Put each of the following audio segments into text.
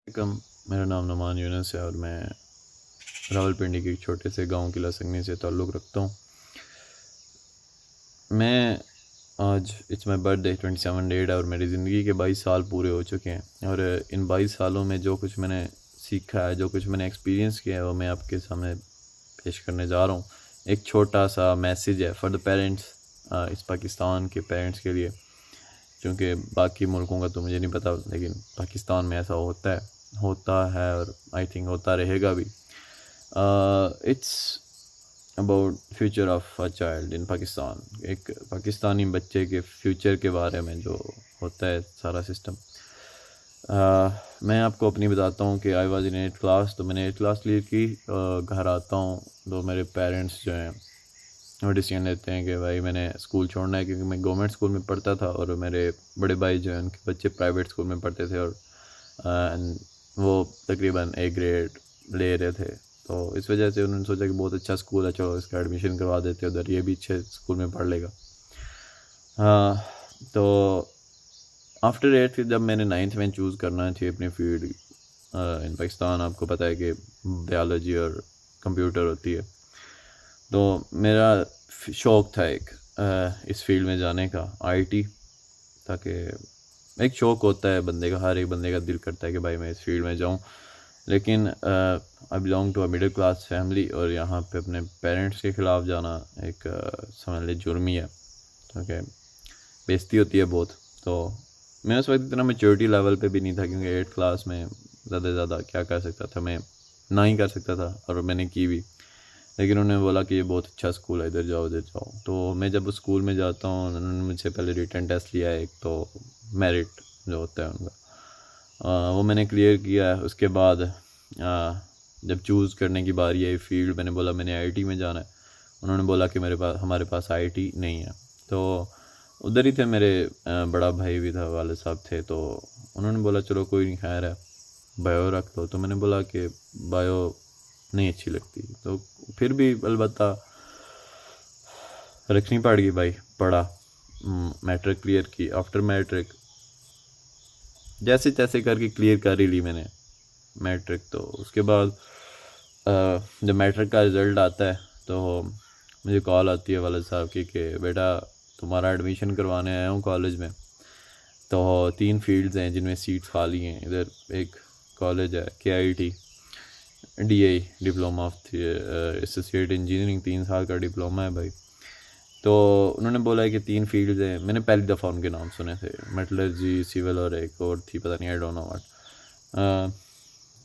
कम मेरा नाम नुमान यूनुस है और मैं रावलपिंडी के एक छोटे से गांव किला संगनी से ताल्लुक़ रखता हूँ। मैं आज इट्स माई बर्थडे 27 डेट है और मेरी ज़िंदगी के 22 साल पूरे हो चुके हैं और इन 22 सालों में जो कुछ मैंने सीखा है, जो कुछ मैंने एक्सपीरियंस किया है, वो मैं आपके सामने पेश करने जा रहा हूँ। एक छोटा सा मैसेज है फॉर द पेरेंट्स, इस पाकिस्तान के पेरेंट्स के लिए, क्योंकि बाकी मुल्कों का तो मुझे नहीं पता, लेकिन पाकिस्तान में ऐसा होता है और आई थिंक होता रहेगा भी। It's about future of a child in Pakistan. एक पाकिस्तानी बच्चे के फ्यूचर के बारे में जो होता है सारा सिस्टम। मैं आपको अपनी बताता हूँ कि I was in 8th class, तो मैंने 8th क्लास क्लियर की। घर आता हूँ तो मेरे पेरेंट्स जो हैं वो डिसीजन लेते हैं कि भाई मैंने स्कूल छोड़ना है, क्योंकि मैं गवर्नमेंट स्कूल में पढ़ता था और मेरे बड़े भाई जो हैं उनके बच्चे प्राइवेट स्कूल में पढ़ते थे और वो तकरीबन A ग्रेड ले रहे थे। तो इस वजह से उन्होंने सोचा कि बहुत अच्छा स्कूल है, चलो इसका एडमिशन करवा देते उधर, ये भी अच्छे स्कूल में पढ़ लेगा। तो आफ्टर 8th जब मैंने 9th में चूज़ करना थी अपनी फील्ड इन पाकिस्तान, आपको पता है कि बायोलॉजी और कंप्यूटर होती है, तो मेरा शौक़ था एक इस फील्ड में जाने का, IT, ताकि एक शौक़ होता है बंदे का, हर एक बंदे का दिल करता है कि भाई मैं इस फील्ड में जाऊं। लेकिन I belong to a middle class family और यहाँ पे अपने पेरेंट्स के ख़िलाफ़ जाना एक समझ ले जुर्म ही है, क्योंकि बेइज्जती होती है बहुत। तो मैं उस वक्त इतना मैच्योरिटी लेवल पे भी नहीं था, क्योंकि 8th क्लास में ज़्यादा से ज़्यादा क्या कर सकता था, मैं ना ही कर सकता था और मैंने की भी। लेकिन उन्होंने बोला कि ये बहुत अच्छा स्कूल है, इधर जाओ इधर जाओ। तो मैं जब उस स्कूल में जाता हूँ, उन्होंने मुझसे पहले रिटन टेस्ट लिया है, एक तो मेरिट जो होता है उनका, वो मैंने क्लियर किया है। उसके बाद जब चूज़ करने की बारी आई फील्ड, मैंने बोला मैंने IT में जाना है। उन्होंने बोला कि हमारे पास IT नहीं है। तो उधर ही थे मेरे बड़ा भाई भी था, वाले साहब थे, तो उन्होंने बोला चलो कोई नहीं, खैर है, बायो रख लो। तो मैंने बोला कि बायो नहीं अच्छी लगती, तो फिर भी अलबत्ता रखनी पड़ गई भाई। पढ़ा, मैट्रिक क्लियर की। आफ्टर मैट्रिक जैसे तैसे करके क्लियर कर ही ली मैंने मैट्रिक। तो उसके बाद जब मैट्रिक का रिज़ल्ट आता है तो मुझे कॉल आती है वाले साहब की कि बेटा तुम्हारा एडमिशन करवाने आया हूँ कॉलेज में। तो 3 फील्ड्स हैं जिनमें सीट्स खाली हैं। इधर एक कॉलेज है KIT DI, diploma of associate engineering, 3 साल का डिप्लोमा है भाई। तो उन्होंने बोला है कि 3 फील्ड्स हैं। मैंने पहली दफ़ा उनके नाम सुने थे, मेटलर्जी, सिविल और एक और थी, पता नहीं, आई डोंट नो व्हाट।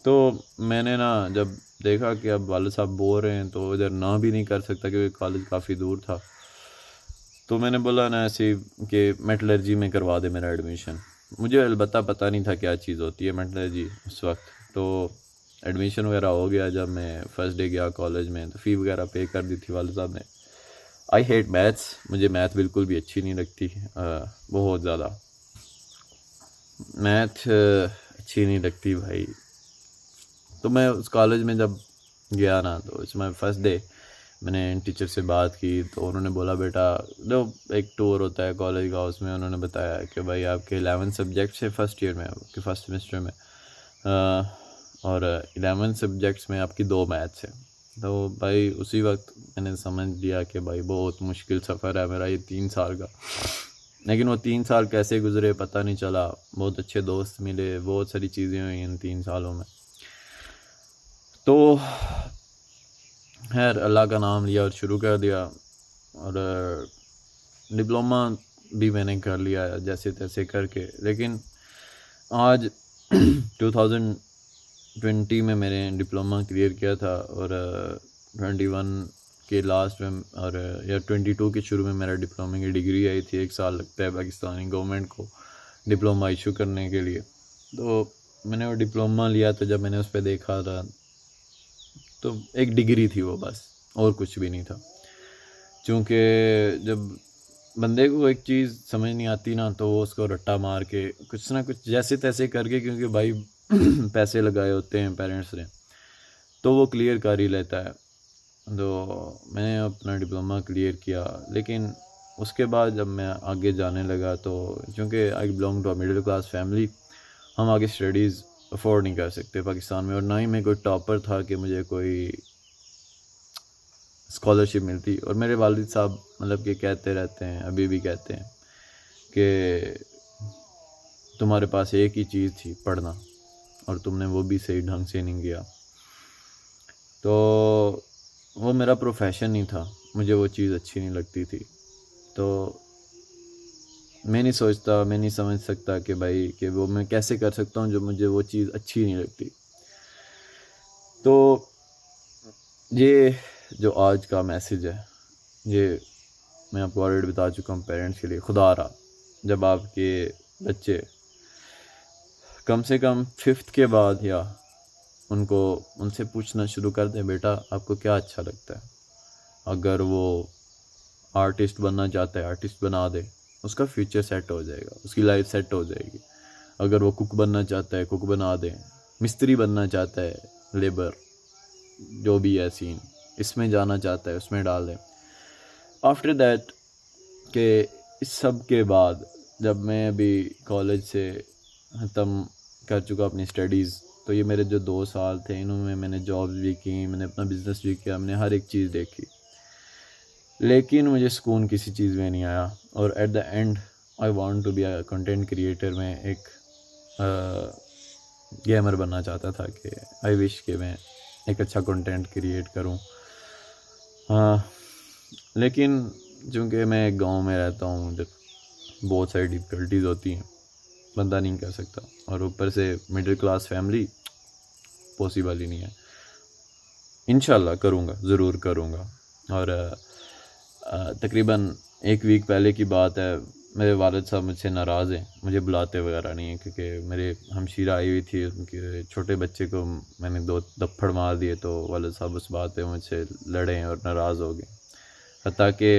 तो मैंने ना जब देखा कि अब वाले साहब बोल रहे हैं तो इधर ना भी नहीं कर सकता, क्योंकि कॉलेज काफ़ी दूर था। तो मैंने बोला ना ऐसे कि मेटलर्जी में करवा दे मेरा एडमिशन। मुझे अलबत्ता पता नहीं था क्या चीज़ होती है मेटलर्जी उस वक्त। तो एडमिशन वगैरह हो गया। जब मैं फ़र्स्ट डे गया कॉलेज में तो फ़ी वगैरह पे कर दी थी वाले साहब ने। आई हेट मैथ्स, मुझे मैथ बिल्कुल भी अच्छी नहीं लगती, बहुत ज़्यादा मैथ अच्छी नहीं लगती भाई। तो मैं उस कॉलेज में जब गया ना, तो इट्स माई फर्स्ट डे, मैंने टीचर से बात की तो उन्होंने बोला बेटा, जो एक टूर होता है कॉलेज का, उसमें उन्होंने बताया कि भाई आपके 11 सब्जेक्ट्स है फर्स्ट ईयर में, आपके फर्स्ट सेमेस्टर में, और 11 सब्जेक्ट्स में आपकी 2 मैथ्स है। तो भाई उसी वक्त मैंने समझ लिया कि भाई बहुत मुश्किल सफ़र है मेरा ये 3 साल का। लेकिन वो 3 साल कैसे गुजरे पता नहीं चला। बहुत अच्छे दोस्त मिले, बहुत सारी चीज़ें हुई इन 3 सालों में। तो खैर अल्लाह का नाम लिया और शुरू कर दिया, और डिप्लोमा भी मैंने कर लिया जैसे तैसे करके। लेकिन आज 2020 में मैंने डिप्लोमा क्लियर किया था और 21 के लास्ट में और या 22 के शुरू में मेरा डिप्लोमा की डिग्री आई थी। 1 साल लगता है पाकिस्तानी गवर्नमेंट को डिप्लोमा इशू करने के लिए। तो मैंने वो डिप्लोमा लिया, तो जब मैंने उस पर देखा था तो एक डिग्री थी वो, बस, और कुछ भी नहीं था। क्योंकि जब बंदे को एक चीज़ समझ नहीं आती ना, तो वो उसको रट्टा मार के कुछ ना कुछ जैसे तैसे करके, क्योंकि भाई पैसे लगाए होते हैं पेरेंट्स ने, तो वो क्लियर कर ही लेता है। तो मैंने अपना डिप्लोमा क्लियर किया। लेकिन उसके बाद जब मैं आगे जाने लगा, तो चूँकि I belong to a middle class family, हम आगे स्टडीज़ अफोर्ड नहीं कर सकते पाकिस्तान में, और ना ही मैं कोई टॉपर था कि मुझे कोई स्कॉलरशिप मिलती। और मेरे वालिद साहब मतलब कि कहते रहते हैं, अभी भी कहते हैं कि तुम्हारे पास एक ही चीज़ थी, पढ़ना, और तुमने वो भी सही ढंग से नहीं किया। तो वो मेरा प्रोफेशन नहीं था, मुझे वो चीज़ अच्छी नहीं लगती थी। तो मैं नहीं सोचता, मैं नहीं समझ सकता कि भाई कि वो मैं कैसे कर सकता हूँ जो मुझे वो चीज़ अच्छी नहीं लगती। तो ये जो आज का मैसेज है, ये मैं आपको ऑलरेडी बता चुका हूँ पेरेंट्स के लिए। खुदा रहा, जब आपके बच्चे कम से कम 5th के बाद या उनसे पूछना शुरू कर दें, बेटा आपको क्या अच्छा लगता है। अगर वो आर्टिस्ट बनना चाहता है, आर्टिस्ट बना दे, उसका फ्यूचर सेट हो जाएगा, उसकी लाइफ सेट हो जाएगी। अगर वो कुक बनना चाहता है, कुक बना दे। मिस्त्री बनना चाहता है, लेबर, जो भी है सीन, इसमें जाना चाहता है, उसमें डाल दें। आफ्टर दैट के इस सब के बाद जब मैं अभी कॉलेज से ख़त्म कर चुका अपनी स्टडीज़, तो ये मेरे जो 2 साल थे, इनमें मैंने जॉब्स भी की, मैंने अपना बिज़नेस भी किया, मैंने हर एक चीज़ देखी, लेकिन मुझे सुकून किसी चीज़ में नहीं आया। और at the end I want to be a content creator. मैं एक गेमर बनना चाहता था कि आई विश कि मैं एक अच्छा कंटेंट क्रिएट करूं। हाँ, लेकिन चूँकि मैं एक गांव में रहता हूँ, जब बहुत सारी डिफ़िकल्टीज़ होती हैं, बंदा नहीं कर सकता, और ऊपर से मिडिल क्लास फैमिली, पॉसिबल ही नहीं है। इंशाल्लाह करूँगा, ज़रूर करूँगा। और तकरीबन 1 वीक पहले की बात है, मेरे वालिद साहब मुझसे नाराज़ हैं, मुझे बुलाते वगैरह नहीं हैं, क्योंकि मेरे हमशीरा आई हुई थी, उनके छोटे बच्चे को मैंने 2 थप्पड़ मार दिए, तो वालिद साहब उस बात पे मुझसे लड़े और नाराज़ हो गए। हत्ता कि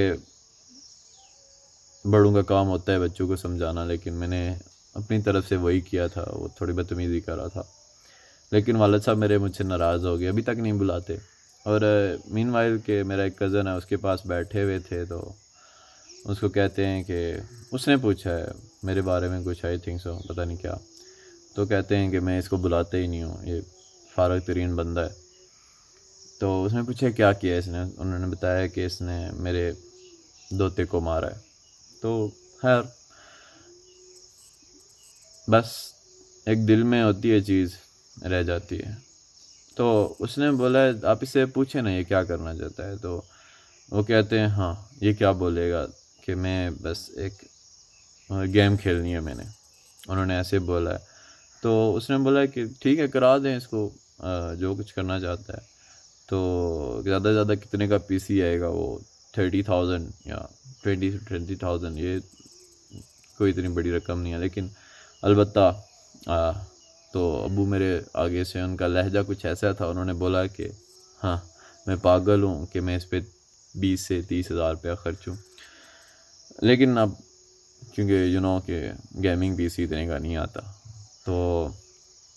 बड़ों का काम होता है बच्चों को समझाना, लेकिन मैंने अपनी तरफ से वही किया था, वो थोड़ी बदतमीज़ी कर रहा था, लेकिन वालिद साहब मेरे मुझसे नाराज़ हो गए, अभी तक नहीं बुलाते। और मीनवाइल के मेरा एक कज़न है, उसके पास बैठे हुए थे, तो उसको कहते हैं कि उसने पूछा है मेरे बारे में कुछ, आई थिंक सो, पता नहीं क्या, तो कहते हैं कि मैं इसको बुलाते ही नहीं हूँ, ये फारग तरीन बंदा है। तो उसने पूछा क्या किया इसने, उन्होंने बताया कि इसने मेरे दोते को मारा है। तो खैर, बस एक दिल में होती है चीज़, रह जाती है। तो उसने बोला आप इससे पूछे ना ये क्या करना चाहता है, तो वो कहते हैं हाँ, ये क्या बोलेगा कि मैं बस एक गेम खेलनी है मैंने, उन्होंने ऐसे बोला है। तो उसने बोला कि ठीक है, करा दें इसको जो कुछ करना चाहता है। तो ज़्यादा से ज़्यादा कितने का पीसी आएगा, वो 30,000 या 20,000, ये कोई इतनी बड़ी रकम नहीं है। लेकिन अलबत्ता तो अबू मेरे आगे से, उनका लहजा कुछ ऐसा था, उन्होंने बोला कि हाँ, मैं पागल हूँ कि मैं इस पर 20 से 30 हज़ार रुपया खर्चूँ। लेकिन अब क्योंकि कि गेमिंग पीसी इतने का नहीं आता, तो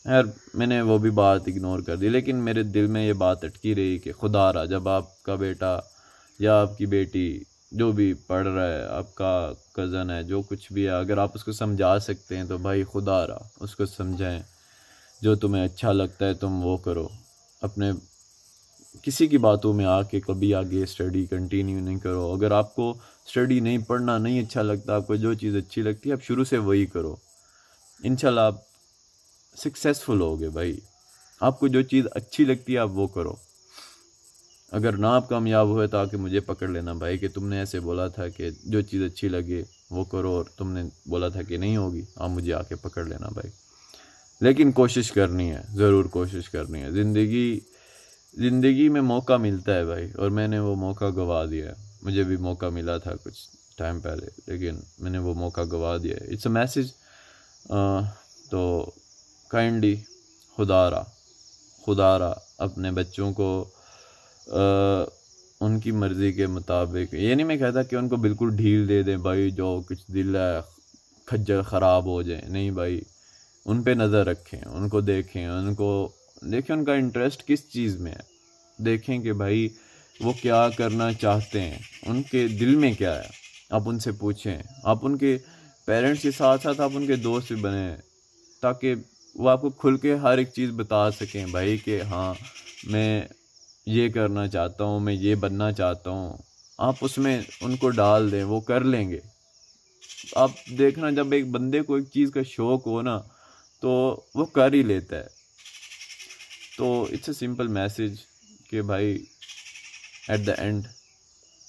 यार मैंने वो भी बात इग्नोर कर दी। लेकिन मेरे दिल में ये बात अटकी रही कि खुदा रहा, जब आपका बेटा या आपकी बेटी जो भी पढ़ रहा है, आपका कज़न है, जो कुछ भी है, अगर आप उसको समझा सकते हैं तो भाई खुदा रहा उसको समझाएं। जो तुम्हें अच्छा लगता है तुम वो करो, अपने किसी की बातों में आके कभी आगे स्टडी कंटिन्यू नहीं करो। अगर आपको स्टडी नहीं, पढ़ना नहीं अच्छा लगता, आपको जो चीज़ अच्छी लगती है आप शुरू से वही करो, इंशाल्लाह आप सक्सेसफुल होगे भाई। आपको जो चीज़ अच्छी लगती है आप वो करो। अगर ना आप कामयाब हुए तो आके मुझे पकड़ लेना भाई कि तुमने ऐसे बोला था कि जो चीज़ अच्छी लगे वो करो, और तुमने बोला था कि नहीं होगी, आप मुझे आके पकड़ लेना भाई। लेकिन कोशिश करनी है, ज़रूर कोशिश करनी है। ज़िंदगी में मौका मिलता है भाई, और मैंने वो मौका गंवा दिया है। मुझे भी मौका मिला था कुछ टाइम पहले, लेकिन मैंने वो मौका गंवा दिया है। It's a message. तो काइंडली खुदारा अपने बच्चों को उनकी मर्ज़ी के मुताबिक, ये नहीं मैं कहता कि उनको बिल्कुल ढील दे दें भाई, जो कुछ दिल है खज्जर ख़राब हो जाए, नहीं भाई, उन पे नज़र रखें, उनको देखें, उनका इंटरेस्ट किस चीज़ में है, देखें कि भाई वो क्या करना चाहते हैं, उनके दिल में क्या है, आप उनसे पूछें। आप उनके पेरेंट्स के साथ साथ आप उनके दोस्त भी बने, ताकि वो आपको खुल के हर एक चीज़ बता सकें भाई कि हाँ मैं ये करना चाहता हूँ, मैं ये बनना चाहता हूँ। आप उसमें उनको डाल दें, वो कर लेंगे। आप देखना, जब एक बंदे को एक चीज़ का शौक हो ना, तो वो कर ही लेता है। तो इट्स अ सिंपल मैसेज कि भाई एट द एंड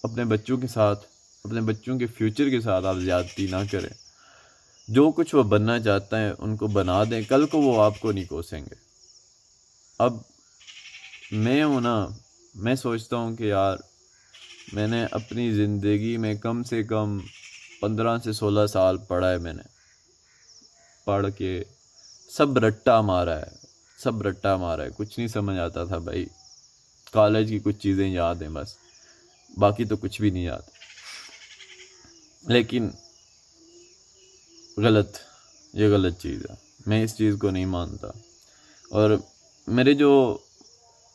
अपने बच्चों के साथ, अपने बच्चों के फ्यूचर के साथ आप ज़्यादती ना करें। जो कुछ वो बनना चाहता है उनको बना दें, कल को वो आपको नहीं कोसेंगे। अब मैं हूँ ना, मैं सोचता हूँ कि यार मैंने अपनी ज़िंदगी में कम से कम 15 से 16 साल पढ़ा है। मैंने पढ़ के सब रट्टा मारा है, सब रट्टा मारा है। कुछ नहीं समझ आता था भाई। कॉलेज की कुछ चीज़ें याद हैं बस, बाकी तो कुछ भी नहीं याद। लेकिन गलत, ये गलत चीज़ है। मैं इस चीज़ को नहीं मानता। और मेरे जो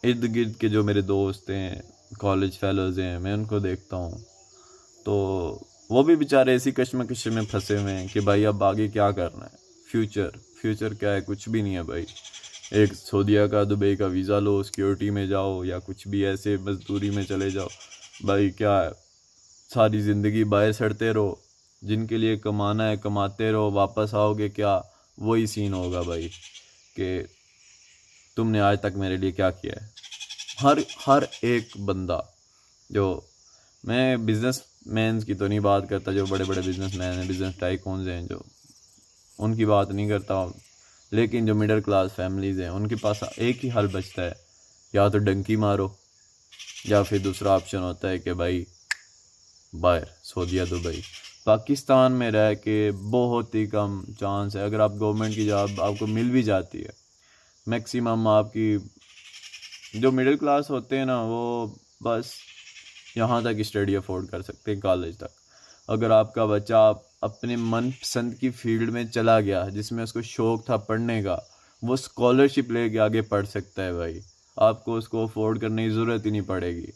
इर्द गिर्द के जो मेरे दोस्त हैं, कॉलेज फेलोज़ हैं, मैं उनको देखता हूँ तो वो भी बेचारे ऐसी कश्मकश में फंसे हुए हैं कि भाई अब आगे क्या करना है। फ्यूचर क्या है? कुछ भी नहीं है भाई। एक सऊदीया का, दुबई का वीज़ा लो, सिक्योरिटी में जाओ, या कुछ भी ऐसे मजदूरी में चले जाओ। भाई क्या है, सारी ज़िंदगी बाहर सड़ते रहो। जिनके लिए कमाना है कमाते रहो, वापस आओगे क्या वही सीन होगा भाई कि तुमने आज तक मेरे लिए क्या किया है। हर एक बंदा, जो, मैं बिजनेस मैन की तो नहीं बात करता, जो बड़े बड़े बिजनेस मैन हैं, बिजनेस टाइकून्स हैं, जो उनकी बात नहीं करता, लेकिन जो मिडिल क्लास फैमिलीज़ हैं उनके पास एक ही हल बचता है, या तो डंकी मारो, या फिर दूसरा ऑप्शन होता है कि भाई बाहर सऊदीया, दुबई। पाकिस्तान में रह के बहुत ही कम चांस है। अगर आप गवर्नमेंट की जॉब आपको मिल भी जाती है, मैक्सिमम आपकी जो मिडिल क्लास होते हैं ना, वो बस यहाँ तक स्टडी अफोर्ड कर सकते हैं, कॉलेज तक। अगर आपका बच्चा अपने मनपसंद की फील्ड में चला गया, जिसमें उसको शौक़ था पढ़ने का, वो स्कॉलरशिप लेके आगे पढ़ सकता है भाई। आपको उसको अफोर्ड करने की ज़रूरत ही नहीं पड़ेगी।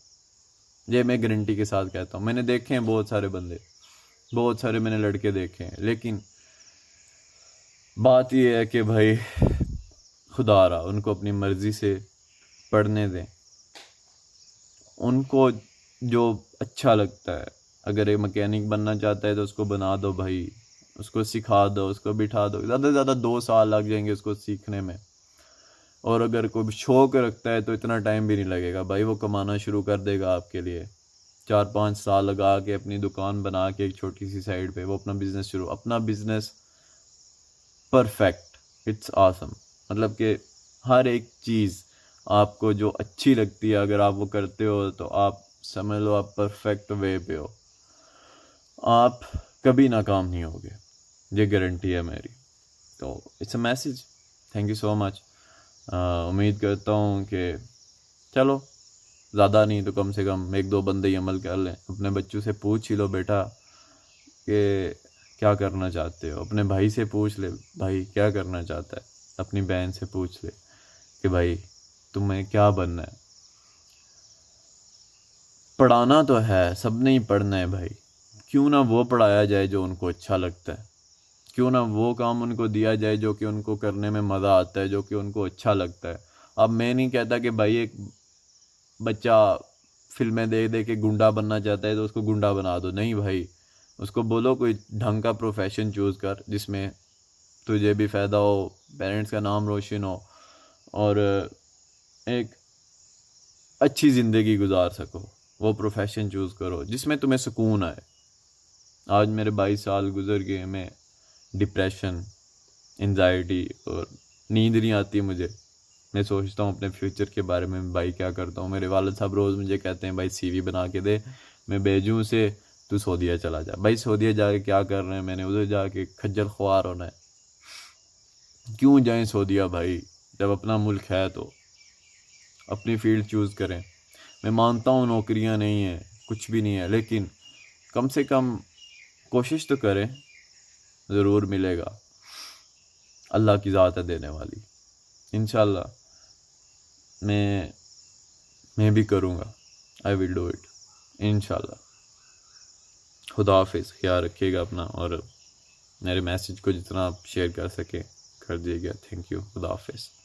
ये मैं गारंटी के साथ कहता हूँ। मैंने देखे हैं बहुत सारे बंदे, बहुत सारे मैंने लड़के देखे हैं। लेकिन बात ये है कि भाई खुदा रहा उनको अपनी मर्ज़ी से पढ़ने दें, उनको जो अच्छा लगता है। अगर एक मैकेनिक बनना चाहता है तो उसको बना दो भाई, उसको सिखा दो, उसको बिठा दो। ज़्यादा से ज़्यादा 2 साल लग जाएंगे उसको सीखने में। और अगर कोई शौक़ रखता है तो इतना टाइम भी नहीं लगेगा भाई, वो कमाना शुरू कर देगा आपके लिए। 4-5 साल लगा के अपनी दुकान बना के एक छोटी सी साइड पे वो अपना बिज़नेस शुरू, अपना बिज़नेस परफेक्ट, इट्स आसम। मतलब कि हर एक चीज़ आपको जो अच्छी लगती है, अगर आप वो करते हो तो आप समझ लो आप परफेक्ट वे पे हो, आप कभी नाकाम नहीं होगे, ये गारंटी है मेरी। तो it's a message. Thank you so much. उम्मीद करता हूँ कि चलो ज़्यादा नहीं तो कम से कम 1-2 बंदे ही अमल कर लें। अपने बच्चों से पूछ ही लो बेटा कि क्या करना चाहते हो। अपने भाई से पूछ ले, भाई क्या करना चाहता है। अपनी बहन से पूछ ले कि भाई तुम्हें क्या बनना है। पढ़ाना तो है, सबने ही पढ़ना है भाई। क्यों ना वो पढ़ाया जाए जो उनको अच्छा लगता है, क्यों ना वो काम उनको दिया जाए जो कि उनको करने में मज़ा आता है, जो कि उनको अच्छा लगता है। अब मैं नहीं कहता कि भाई एक बच्चा फिल्में देख देख के गुंडा बनना चाहता है तो उसको गुंडा बना दो, नहीं भाई। उसको बोलो कोई ढंग का प्रोफेशन चूज़ कर जिसमें तुझे भी फ़ायदा हो, पेरेंट्स का नाम रोशन हो, और एक अच्छी ज़िंदगी गुजार सको। वो प्रोफेशन चूज़ करो जिसमें तुम्हें सुकून आए। आज मेरे 22 साल गुजर गए, मैं डिप्रेशन, एंजाइटी और नींद नहीं आती मुझे। मैं सोचता हूँ अपने फ्यूचर के बारे में, भाई क्या करता हूँ। मेरे वालिद साहब रोज़ मुझे कहते हैं भाई सीवी बना के दे, मैं भेजूँ उसे, तू सऊदीया चला जा। भाई सऊदीया जाके क्या कर रहे हैं, मैंने उधर जाके खज्जल ख्वार होना है। क्यों जाएं सऊदीया भाई, जब अपना मुल्क है तो अपनी फील्ड चूज़ करें। मैं मानता हूँ नौकरियाँ नहीं हैं, कुछ भी नहीं है, लेकिन कम से कम कोशिश तो करें, ज़रूर मिलेगा। अल्लाह की ज़ात है देने वाली। इंशाल्लाह मैं भी करूँगा, आई विल डू इट इंशाल्लाह। खुदा हाफिज़, ख्याल रखिएगा अपना, और मेरे मैसेज को जितना आप शेयर कर सके कर दिया गया। थैंक यू, खुदा हाफिज़।